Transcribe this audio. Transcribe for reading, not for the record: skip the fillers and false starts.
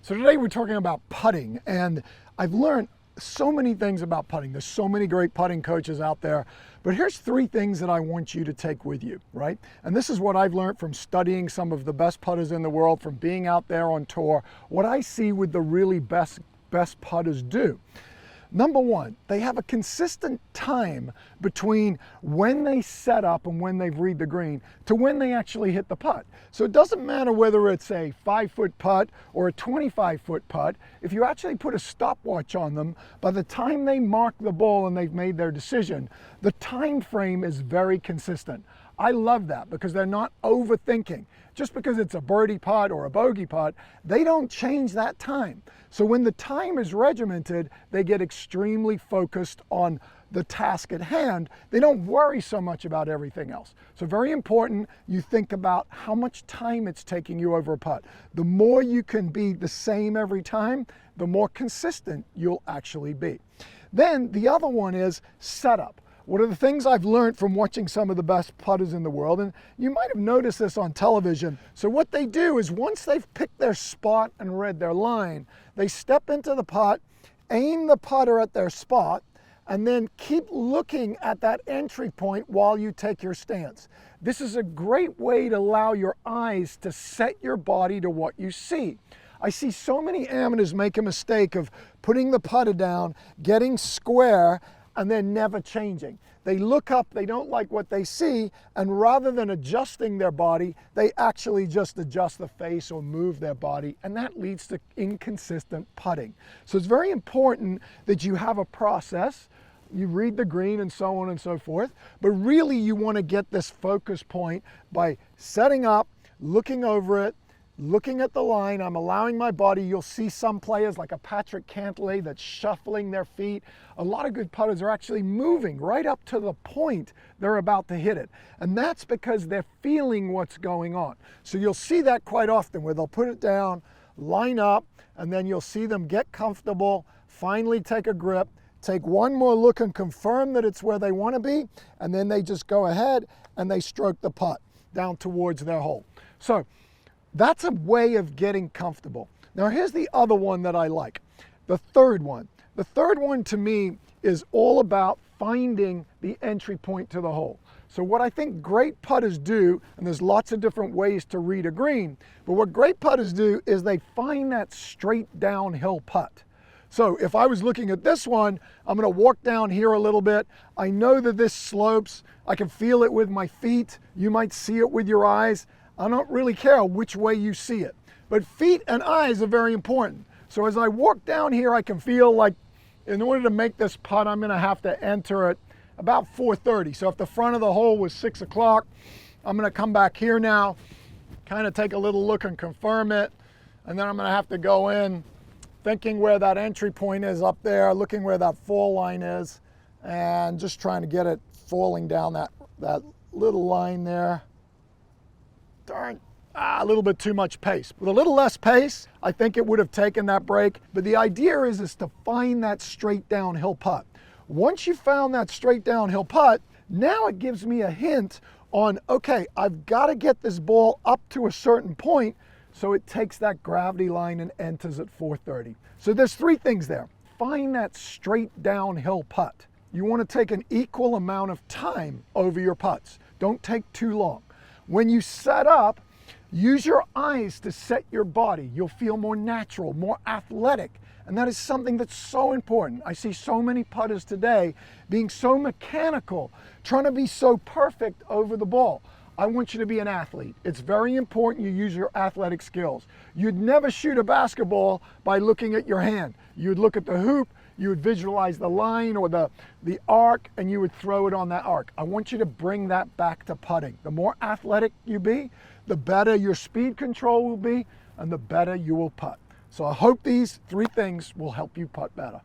So today we're talking about putting, and I've learned so many things about putting. There's so many great putting coaches out there, but here's 3 things that I want you to take with you, right? And this is what I've learned from studying some of the best putters in the world, from being out there on tour, what I see with the really best putters do. Number 1, they have a consistent time between when they set up and when they read the green to when they actually hit the putt. So it doesn't matter whether it's a 5-foot putt or a 25-foot putt. If you actually put a stopwatch on them, by the time they mark the ball and they've made their decision, the time frame is very consistent. I love that because they're not overthinking. Just because it's a birdie putt or a bogey putt, they don't change that time. So when the time is regimented, they get extremely focused on the task at hand. They don't worry so much about everything else. So very important, you think about how much time it's taking you over a putt. The more you can be the same every time, the more consistent you'll actually be. Then the other one is setup. What are the things I've learned from watching some of the best putters in the world? And you might have noticed this on television. So what they do is once they've picked their spot and read their line, they step into the putt, aim the putter at their spot, and then keep looking at that entry point while you take your stance. This is a great way to allow your eyes to set your body to what you see. I see so many amateurs make a mistake of putting the putter down, getting square, and then never changing. They look up, they don't like what they see, and rather than adjusting their body, they actually just adjust the face or move their body, and that leads to inconsistent putting. So it's very important that you have a process. You read the green and so on and so forth, but really you want to get this focus point by setting up, looking over it, looking at the line. I'm allowing my body. You'll see some players like a Patrick Cantlay that's shuffling their feet. A lot of good putters are actually moving right up to the point they're about to hit it. And that's because they're feeling what's going on. So you'll see that quite often where they'll put it down, line up, and then you'll see them get comfortable, finally take a grip, take one more look and confirm that it's where they want to be, and then they just go ahead and they stroke the putt down towards their hole. So that's a way of getting comfortable. Now here's the other one that I like, the third one. The third one to me is all about finding the entry point to the hole. So what I think great putters do, and there's lots of different ways to read a green, but what great putters do is they find that straight downhill putt. So if I was looking at this one, I'm gonna walk down here a little bit. I know that this slopes. I can feel it with my feet. You might see it with your eyes. I don't really care which way you see it, but feet and eyes are very important. So as I walk down here, I can feel like in order to make this putt, I'm gonna have to enter it about 4:30. So if the front of the hole was 6 o'clock, I'm gonna come back here now, kind of take a little look and confirm it. And then I'm gonna have to go in thinking where that entry point is up there, looking where that fall line is, and just trying to get it falling down that little line there. Darn, a little bit too much pace. With a little less pace, I think it would have taken that break. But the idea is to find that straight downhill putt. Once you found that straight downhill putt, now it gives me a hint on, okay, I've got to get this ball up to a certain point so it takes that gravity line and enters at 4:30. So there's 3 things there. Find that straight downhill putt. You want to take an equal amount of time over your putts. Don't take too long. When you set up, use your eyes to set your body. You'll feel more natural, more athletic. And that is something that's so important. I see so many putters today being so mechanical, trying to be so perfect over the ball. I want you to be an athlete. It's very important you use your athletic skills. You'd never shoot a basketball by looking at your hand. You'd look at the hoop, you would visualize the line or the arc, and you would throw it on that arc. I want you to bring that back to putting. The more athletic you be, the better your speed control will be, and the better you will putt. So I hope these 3 things will help you putt better.